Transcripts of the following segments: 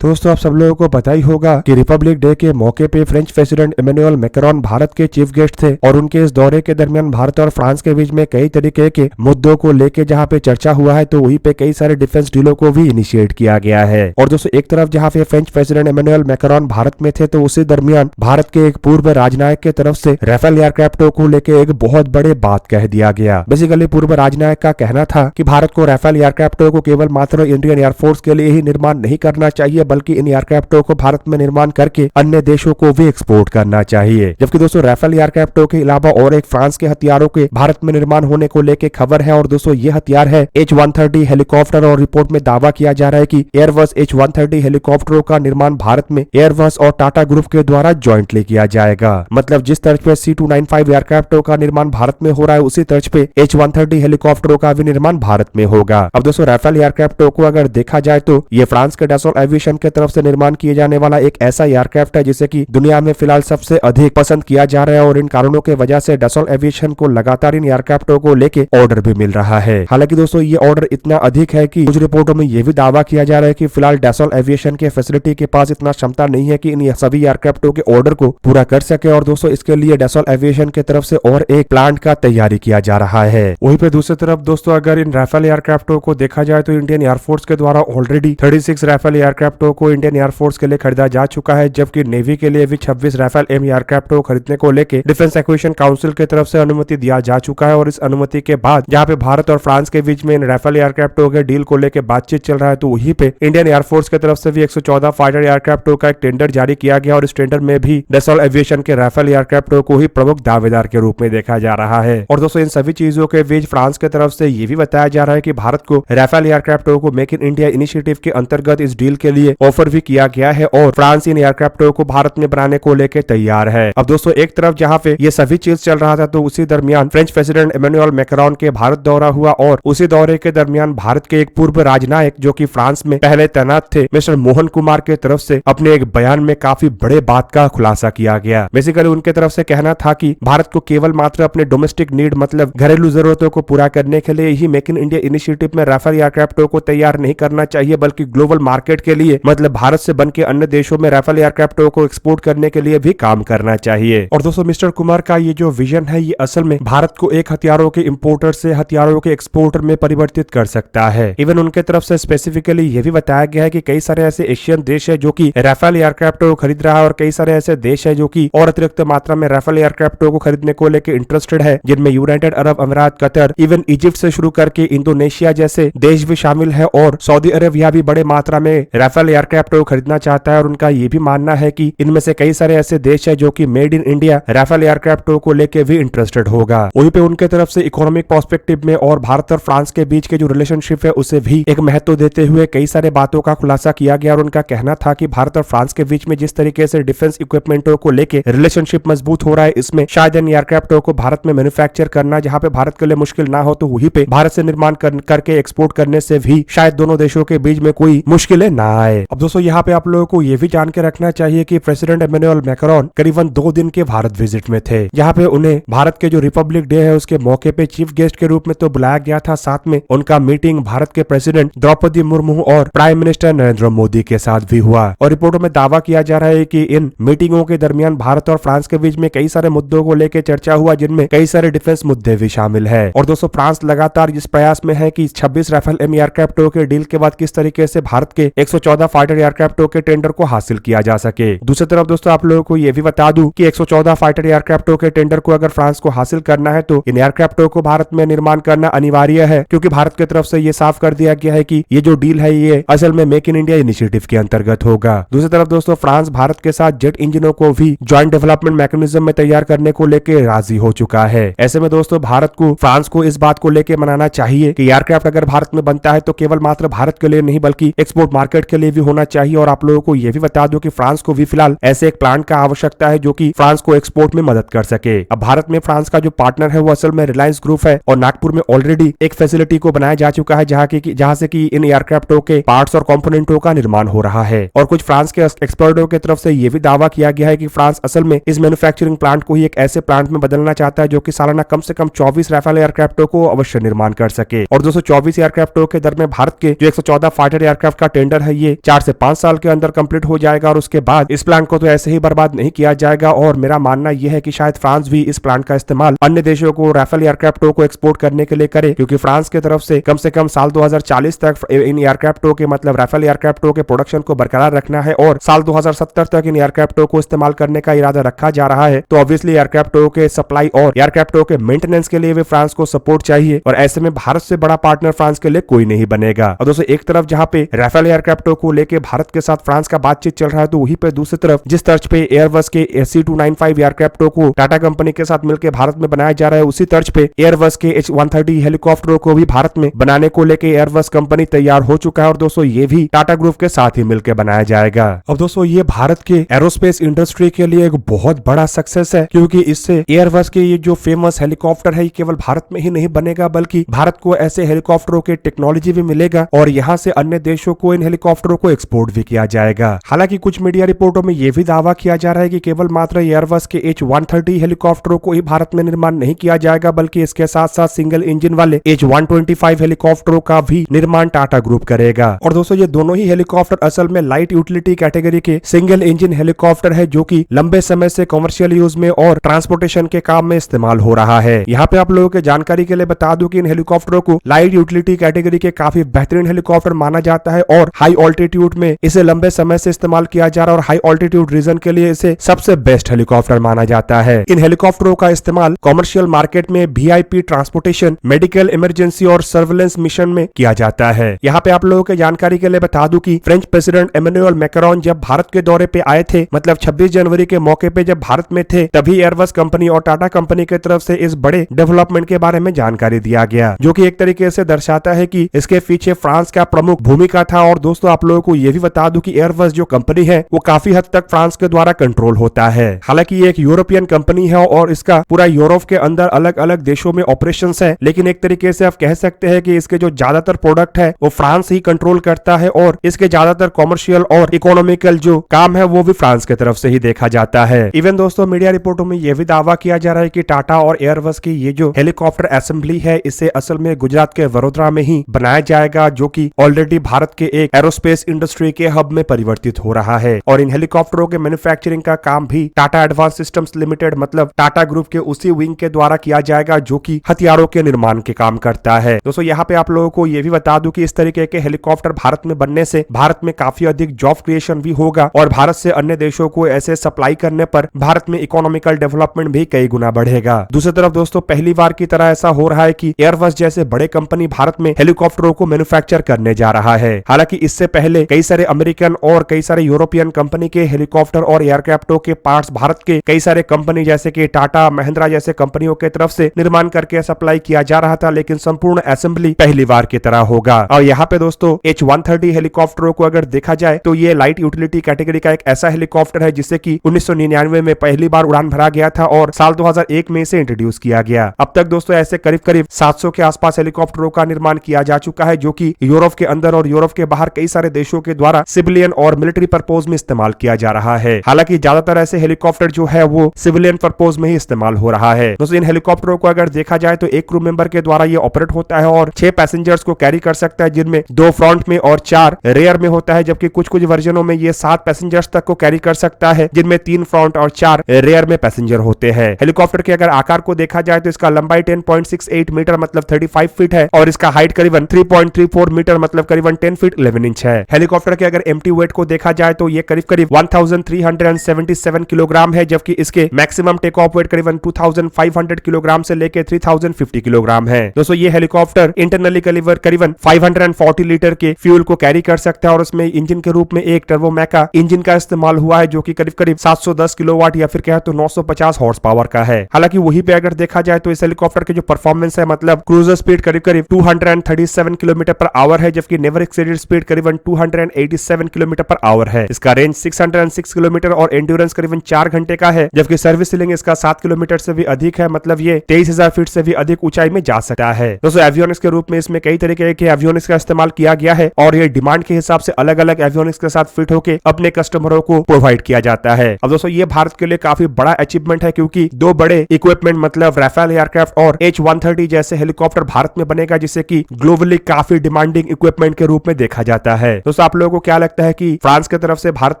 दोस्तों आप सब लोगों को पता ही होगा कि रिपब्लिक डे के मौके पे French president Emmanuel Macron Bharat के चीफ गेस्ट थे और उनके इस दौरे के दरमियान भारत और फ्रांस के बीच में कई तरीके के मुद्दों को लेके जहां पे चर्चा हुआ है तो वहीं पे कई सारे डिफेंस डीलों को भी इनिशिएट किया गया है। और दोस्तों एक तरफ जहां पे French president Emmanuel Macron Bharat में थे तो उसी दरमियान भारत के एक पूर्व राजनायक के तरफ से राफेल एयरक्राफ्टों को लेके एक बहुत बड़े बात कह दिया गया। बेसिकली पूर्व राजनायक का कहना था कि भारत को राफेल एयरक्राफ्टों को केवल मात्र इंडियन एयरफोर्स के लिए ही निर्माण नहीं करना चाहिए बल्कि इन एयरक्राफ्ट को भारत में निर्माण करके अन्य देशों को भी एक्सपोर्ट करना चाहिए। जबकि दोस्तों राफेल एयरक्राफ्टों के अलावा और एक फ्रांस के हथियारों के भारत में निर्माण होने को लेकर खबर है और दोस्तों ये हथियार है H-130 हेलीकॉप्टर और रिपोर्ट में दावा किया जा रहा है कि एयरबस H-130 हेलीकॉप्टरों का निर्माण भारत में एयरबस और टाटा ग्रुप के द्वारा ज्वाइंटली किया जाएगा। मतलब जिस तर्ज पे C-295 एयरक्राफ्टों का निर्माण भारत में हो रहा है उसी तर्ज पे H-130 हेलीकॉप्टरों का भी निर्माण भारत में होगा। अब दोस्तों राफेल एयरक्राफ्टों को अगर देखा जाए तो ये फ्रांस के डसॉल्ट एविएशन की तरफ से निर्माण किए जाने वाला एक ऐसा एयरक्राफ्ट है जिसे कि दुनिया में फिलहाल सबसे अधिक पसंद किया जा रहा है और इन कारणों के वजह से डसॉल्ट एविएशन को लगातार इन एयरक्राफ्टों को लेके ऑर्डर भी मिल रहा है। हालांकि दोस्तों ये ऑर्डर इतना अधिक है कि कुछ रिपोर्टों में यह भी दावा किया जा रहा है कि फिलहाल डसॉल्ट एविएशन के फैसिलिटी के पास इतना क्षमता नहीं है कि इन सभी एयरक्राफ्टों के ऑर्डर को पूरा कर सके और दोस्तों इसके लिए डसॉल्ट एविएशन की तरफ से और एक प्लांट का तैयारी किया जा रहा है। वहीं पे दूसरी तरफ दोस्तों अगर इन राफेल एयरक्राफ्टों को देखा जाए तो इंडियन एयरफोर्स के द्वारा ऑलरेडी 36 राफेल एयरक्राफ्टों को इंडियन एयरफोर्स के लिए खरीदा जा चुका है, जबकि नेवी के लिए भी 26 राफेल एम एयरक्राफ्ट को खरीदने को लेकर डिफेंस एक्विजिशन काउंसिल की तरफ से अनुमति दिया जा चुका है। और इस अनुमति के बाद जहां पे भारत और फ्रांस के बीच में इन राफेल एयरक्राफ्टों के डील को लेकर बातचीत चल रहा है तो वहीं पे इंडियन एयरफोर्स की तरफ से भी 114 फाइटर एयरक्राफ्टों का एक टेंडर जारी किया गया और इस टेंडर में भी डसॉल्ट एविएशन के राफेल एयरक्राफ्टों को ही प्रमुख दावेदार के रूप में देखा जा रहा है। और दोस्तों इन सभी चीजों के बीच फ्रांस की तरफ से ये भी बताया जा रहा है कि भारत को राफेल एयरक्राफ्टों को मेक इन इंडिया इनिशिएटिव के अंतर्गत इस डील के लिए ऑफर भी किया गया है और फ्रांस इन एयरक्राफ्टों को भारत में बनाने को लेकर तैयार है। अब दोस्तों एक तरफ जहां पे ये सभी चीज चल रहा था तो उसी दरमियान फ्रेंच प्रेसिडेंट इमैनुअल मैक्रोन के भारत दौरा हुआ और उसी दौरे के दरमियान भारत के एक पूर्व राजनायक जो कि फ्रांस में पहले तैनात थे मिस्टर मोहन कुमार के तरफ से अपने एक बयान में काफी बड़े बात का खुलासा किया गया। बेसिकली उनके तरफ से कहना था कि भारत को केवल मात्र अपने डोमेस्टिक नीड मतलब घरेलू जरूरतों को पूरा करने के लिए ही मेक इन इंडिया इनिशिएटिव में राफेल एयरक्राफ्टों को तैयार नहीं करना चाहिए बल्कि ग्लोबल मार्केट के लिए मतलब भारत से बनकर अन्य देशों में राफेल एयरक्राफ्टों को एक्सपोर्ट करने के लिए भी काम करना चाहिए। और दोस्तों मिस्टर कुमार का ये जो विजन है ये असल में भारत को एक हथियारों के इंपोर्टर से हथियारों के एक्सपोर्टर में परिवर्तित कर सकता है। इवन उनके तरफ से स्पेसिफिकली ये भी बताया गया है कि कई सारे ऐसे एशियन देश है जो कि राफेल एयरक्राफ्ट को खरीद रहा है और कई सारे ऐसे देश है जो कि और अतिरिक्त मात्रा में राफेल एयरक्राफ्ट को खरीदने को लेकर इंटरेस्टेड है, जिनमें यूनाइटेड अरब अमीरात, कतर, इवन इजिप्ट से शुरू करके इंडोनेशिया जैसे देश भी शामिल है और सऊदी अरेबिया भी बड़े मात्रा में राफेल एयरक्राफ्ट को खरीदना चाहता है। और उनका ये भी मानना है कि इनमें से कई सारे ऐसे देश है जो कि मेड इन इंडिया राफेल एयरक्राफ्टों को लेके भी इंटरेस्टेड होगा। वहीं पे उनके तरफ से इकोनॉमिक पर्सपेक्टिव में और भारत और फ्रांस के बीच के जो रिलेशनशिप है उसे भी एक महत्व देते हुए कई सारे बातों का खुलासा किया गया और उनका कहना था कि भारत और फ्रांस के बीच में जिस तरीके से डिफेंस इक्विपमेंटों को लेके रिलेशनशिप मजबूत हो रहा है इसमें शायद इन एयरक्राफ्टों को भारत में मैन्युफैक्चर करना जहां पे भारत के लिए मुश्किल ना हो तो वहीं पे भारत से निर्माण करके एक्सपोर्ट करने से भी शायद दोनों देशों के बीच में कोई मुश्किलें ना आए। अब दोस्तों यहाँ पे आप लोगों को ये भी जान के रखना चाहिए कि प्रेसिडेंट इमैनुअल मैक्रोन करीबन 2 दिन के भारत विजिट में थे, जहाँ पे उन्हें भारत के जो रिपब्लिक डे है उसके मौके पे चीफ गेस्ट के रूप में तो बुलाया गया था, साथ में उनका मीटिंग भारत के प्रेसिडेंट द्रौपदी मुर्मू और प्राइम मिनिस्टर नरेंद्र मोदी के साथ भी हुआ। और रिपोर्टों में दावा किया जा रहा है कि इन मीटिंगों के दरमियान भारत और फ्रांस के बीच में कई सारे मुद्दों को लेकर चर्चा हुआ, जिनमें कई सारे डिफेंस मुद्दे भी शामिल है। और दोस्तों फ्रांस लगातार इस प्रयास में है कि 26 राफेल एम एयरक्राफ्टों के डील के बाद किस तरीके से भारत के 114 फाइटर एयरक्राफ्टों के टेंडर को हासिल किया जा सके। दूसरी तरफ दोस्तों आप लोगों को यह भी बता दूं कि 114 फाइटर एयरक्राफ्टों के टेंडर को अगर फ्रांस को हासिल करना है तो इन एयरक्राफ्टों को भारत में निर्माण करना अनिवार्य है, क्योंकि भारत की तरफ से ये साफ कर दिया गया है कि ये जो डील है ये असल में मेक इन इंडिया इनिशिएटिव के अंतर्गत होगा। दूसरी तरफ दोस्तों फ्रांस भारत के साथ जेट इंजनों को भी ज्वाइंट डेवलपमेंट मैकेनिज्म में तैयार करने को लेकर राजी हो चुका है। ऐसे में दोस्तों भारत को फ्रांस को इस बात को लेकर मनाना चाहिए कि एयरक्राफ्ट अगर भारत में बनता है तो केवल मात्र भारत के लिए नहीं बल्कि एक्सपोर्ट मार्केट के लिए भी होना चाहिए। और आप लोगों को यह भी बता दो कि फ्रांस को भी फिलहाल ऐसे एक प्लांट का आवश्यकता है जो कि फ्रांस को एक्सपोर्ट में मदद कर सके। अब भारत में फ्रांस का जो पार्टनर है वो असल में रिलायंस ग्रुप है और नागपुर में ऑलरेडी एक फैसिलिटी को बनाया जा चुका है जहां से कि इन एयरक्राफ्टों के पार्ट्स और कंपोनेंटों का निर्माण हो रहा है। और कुछ फ्रांस के एक्सपर्टों की तरफ से यह भी दावा किया गया है कि फ्रांस असल में इस मैन्युफैक्चरिंग प्लांट को ही एक ऐसे प्लांट में बदलना चाहता है जो कि सालाना कम से कम 24 राफेल एयरक्राफ्टों को अवश्य निर्माण कर सके। और 224 एयरक्राफ्टों के दर में भारत के जो 114 फाइटर एयरक्राफ्ट का टेंडर है ये 4 से 5 साल के अंदर कंप्लीट हो जाएगा और उसके बाद इस प्लांट को तो ऐसे ही बर्बाद नहीं किया जाएगा। और मेरा मानना यह है कि शायद फ्रांस भी इस प्लांट का इस्तेमाल अन्य देशों को राफेल एयरक्राफ्टों को एक्सपोर्ट करने के लिए करे, क्योंकि फ्रांस की तरफ से कम साल 2040 तक इन एयरक्राफ्टों के मतलब राफेल एयरक्राफ्टों के प्रोडक्शन को बरकरार रखना है और साल 2070 तक इन एयरक्राफ्टों को इस्तेमाल करने का इरादा रखा जा रहा है। तो ऑब्वियसली एयरक्राफ्टों के सप्लाई और एयरक्राफ्टों के मेंटेनेंस के लिए भी फ्रांस को सपोर्ट चाहिए और ऐसे में भारत से बड़ा पार्टनर फ्रांस के लिए कोई नहीं बनेगा। और दोस्तों एक तरफ जहां पे राफेल एयरक्राफ्टों को लेकर भारत के साथ फ्रांस का बातचीत चल रहा है, तो वहीं पे दूसरी तरफ जिस तर्ज पे एयरबस के C295 एयरक्राफ्टों को टाटा कंपनी के साथ मिलकर भारत में बनाया जा रहा है, उसी तर्ज पे एयरबस के H130 हेलीकॉप्टरों को भी भारत में बनाने को लेकर एयरबस कंपनी तैयार हो चुका है और दोस्तों ये भी टाटा ग्रुप के साथ ही मिलकर बनाया जाएगा। अब दोस्तों ये भारत के एरोस्पेस इंडस्ट्री के लिए एक बहुत बड़ा सक्सेस है, क्योंकि इससे एयरबस के ये जो फेमस हेलीकॉप्टर है ये केवल भारत में ही नहीं बनेगा बल्कि भारत को ऐसे हेलीकॉप्टरों के टेक्नोलॉजी भी मिलेगा और यहाँ से अन्य देशों को इन हेलीकॉप्टरों को एक्सपोर्ट भी किया जाएगा। हालांकि कुछ मीडिया रिपोर्टों में यह भी दावा किया जा रहा है कि केवल मात्र एयरबस के H130 हेलीकॉप्टरों को ही भारत में निर्माण नहीं किया जाएगा, बल्कि इसके साथ साथ सिंगल इंजन वाले H125 हेलीकॉप्टरों का भी निर्माण टाटा ग्रुप करेगा। और दोस्तों ये दोनों ही हेलीकॉप्टर असल में लाइट यूटिलिटी कैटेगरी के सिंगल इंजन हेलीकॉप्टर है, जो कि लंबे समय से कमर्शियल यूज में और ट्रांसपोर्टेशन के काम में इस्तेमाल हो रहा है। यहाँ पे आप लोगों के जानकारी के लिए बता दूं कि इन हेलीकॉप्टरों को लाइट यूटिलिटी कैटेगरी के काफी बेहतरीन हेलीकॉप्टर माना जाता है और हाई ऑल्टीट्यूड में इसे लंबे समय से इस्तेमाल किया जा रहा है और हाई ऑल्टीट्यूड रीजन के लिए इसे सबसे बेस्ट हेलीकॉप्टर माना जाता है। इन हेलीकॉप्टरों का इस्तेमाल कमर्शियल मार्केट में VIP ट्रांसपोर्टेशन, मेडिकल इमरजेंसी और सर्वेलेंस मिशन में किया जाता है। यहाँ पे आप लोगों के जानकारी के लिए बता दूं कि फ्रेंच प्रेसिडेंट इमैनुअल मैक्रोन जब भारत के दौरे पे आए थे, मतलब 26 जनवरी के मौके पे जब भारत में थे, तभी एयरबस कंपनी और टाटा कंपनी की तरफ से इस बड़े डेवलपमेंट के बारे में जानकारी दिया गया, जो कि एक तरीके से दर्शाता है कि इसके पीछे फ्रांस का प्रमुख भूमिका था। और दोस्तों आप लोगों को यह भी बता दूं कि एयरबस जो कंपनी है वो काफी हद तक फ्रांस के द्वारा कंट्रोल होता है। हालांकि ये एक यूरोपियन कंपनी है और इसका पूरा यूरोप के अंदर अलग अलग देशों में ऑपरेशंस है, लेकिन एक तरीके से आप कह सकते हैं कि इसके जो ज्यादातर प्रोडक्ट है वो फ्रांस ही कंट्रोल करता है और इसके ज्यादातर कॉमर्शियल और इकोनॉमिकल जो काम है वो भी फ्रांस की तरफ से ही देखा जाता है। इवन दोस्तों मीडिया रिपोर्टों में यह भी दावा किया जा रहा है कि टाटा और एयरबस की ये जो हेलीकॉप्टर असेंबली है इसे असल में गुजरात के वडोदरा में ही बनाया जाएगा, जो कि ऑलरेडी भारत के एक एरोस्पेस इंडस्ट्री के हब में परिवर्तित हो रहा है। और इन हेलीकॉप्टरों के मैन्युफैक्चरिंग का काम भी टाटा एडवांस सिस्टम्स लिमिटेड मतलब टाटा ग्रुप के उसी विंग के द्वारा किया जाएगा, जो कि हथियारों के निर्माण के काम करता है। दोस्तों यहाँ पे आप लोगों को यह भी बता दूं कि इस तरीके के हेलीकॉप्टर भारत में बनने से भारत में काफी अधिक जॉब क्रिएशन भी होगा और भारत से अन्य देशों को ऐसे सप्लाई करने पर भारत में इकोनॉमिकल डेवलपमेंट भी कई गुना बढ़ेगा। दूसरी तरफ दोस्तों पहली बार की तरह ऐसा हो रहा है कि एयरबस जैसे बड़े कंपनी भारत में हेलीकॉप्टरों को मैन्युफैक्चर करने जा रहा है। हालांकि इससे पहले कई सारे अमेरिकन और कई सारे यूरोपियन कंपनी के हेलीकॉप्टर और एयरक्राफ्टों के पार्ट्स भारत के कई सारे कंपनी जैसे कि टाटा, महिंद्रा जैसे कंपनियों के तरफ से निर्माण करके सप्लाई किया जा रहा था, लेकिन संपूर्ण असेंबली पहली बार की तरह होगा। और यहाँ पे दोस्तों H130 हेलीकॉप्टरों को अगर देखा जाए तो ये लाइट यूटिलिटी कैटेगरी का एक ऐसा हेलीकॉप्टर है जिसे कि 1999 में पहली बार उड़ान भरा गया था और साल 2001 में इसे इंट्रोड्यूस किया गया। अब तक दोस्तों ऐसे करीब 700 के आसपास हेलीकॉप्टरों का निर्माण किया जा चुका है, जो कि यूरोप के अंदर और यूरोप के बाहर कई सारे देशों के द्वारा सिविलियन और मिलिट्री पर्पज में इस्तेमाल किया जा रहा है। हालांकि ज्यादातर ऐसे हेलीकॉप्टर जो है वो सिविलियन पर्पज में ही इस्तेमाल हो रहा है। दोस्तों इन हेलीकॉप्टरों को अगर देखा जाए तो एक क्रू मेंबर के द्वारा ये ऑपरेट होता है और 6 पैसेंजर्स को कैरी कर सकता है, जिनमें 2 फ्रंट में और 4 रेयर में होता है, जबकि कुछ वर्जनों में ये 7 पैसेंजर्स तक को कैरी कर सकता है, जिनमें 3 फ्रंट और 4 रेयर में पैसेंजर होते हैं। हेलीकॉप्टर के अगर आकार को देखा जाए तो इसका लंबाई 10.68 मीटर मतलब 35 फीट है और इसका हाइट करीबन 3.34 मीटर मतलब करीबन 10 फीट 11 इंच है। हेलीकॉप्टर के अगर एम्प्टी वेट को देखा जाए तो ये करीब 1377 किलोग्राम है, जबकि इसके मैक्सिमम टेक ऑफ वेट करीबन 2500 किलोग्राम से लेकर 3050 किलोग्राम है। दोस्तों ये हेलीकॉप्टर इंटरनली करीबन 540 लीटर के फ्यूल को कैरी कर सकता है और उसमें इंजन के रूप में एक टर्बोमैका इंजन का इस्तेमाल हुआ है, जो कि करीब 710 किलोवाट या फिर कहे तो 950 हॉर्स पावर का है। हालांकि वहीं पे अगर देखा जाए तो इस हेलीकॉप्टर की जो परफॉर्मेंस है मतलब क्रूजर स्पीड करीब 237 किलोमीटर पर आवर है, जबकि नेवर एक्सीडेड स्पीड करीबन 287 किलोमीटर पर आवर है। इसका रेंज 606 किलोमीटर और एंड्योरेंस करीबन 4 घंटे का है, जबकि सर्विस सीलिंग इसका 7 किलोमीटर से भी अधिक है, मतलब ये 23,000 फीट से भी अधिक ऊंचाई में जा सकता है। दोस्तों एवियोनिक्स के रूप में इसमें कई तरीके के एवियोनिक्स का इस्तेमाल किया गया है और ये डिमांड के हिसाब से अलग अलग एवियोनिक्स के साथ फिट होकर अपने कस्टमरों को प्रोवाइड किया जाता है। अब दोस्तों ये भारत के लिए काफी बड़ा अचीवमेंट है, क्योंकि 2 बड़े इक्विपमेंट मतलब राफेल एयरक्राफ्ट और H130 जैसे हेलीकॉप्टर भारत में बनेगा, जिसे कि ग्लोबली काफी डिमांडिंग इक्विपमेंट के रूप में देखा जाता है। दोस्तों दोस्तों आप लोगों को क्या लगता है कि फ्रांस की तरफ से भारत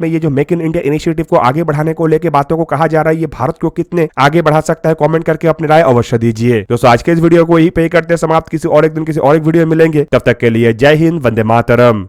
में ये जो मेक इन इंडिया इनिशिएटिव को आगे बढ़ाने को लेकर बातों को कहा जा रहा है, ये भारत को कितने आगे बढ़ा सकता है? कमेंट करके अपनी राय अवश्य दीजिए। दोस्तों आज के इस वीडियो को यही पे करते हैं समाप्त। किसी और एक दिन किसी और एक वीडियो मिलेंगे, तब तक के लिए जय हिंद, वंदे मातरम।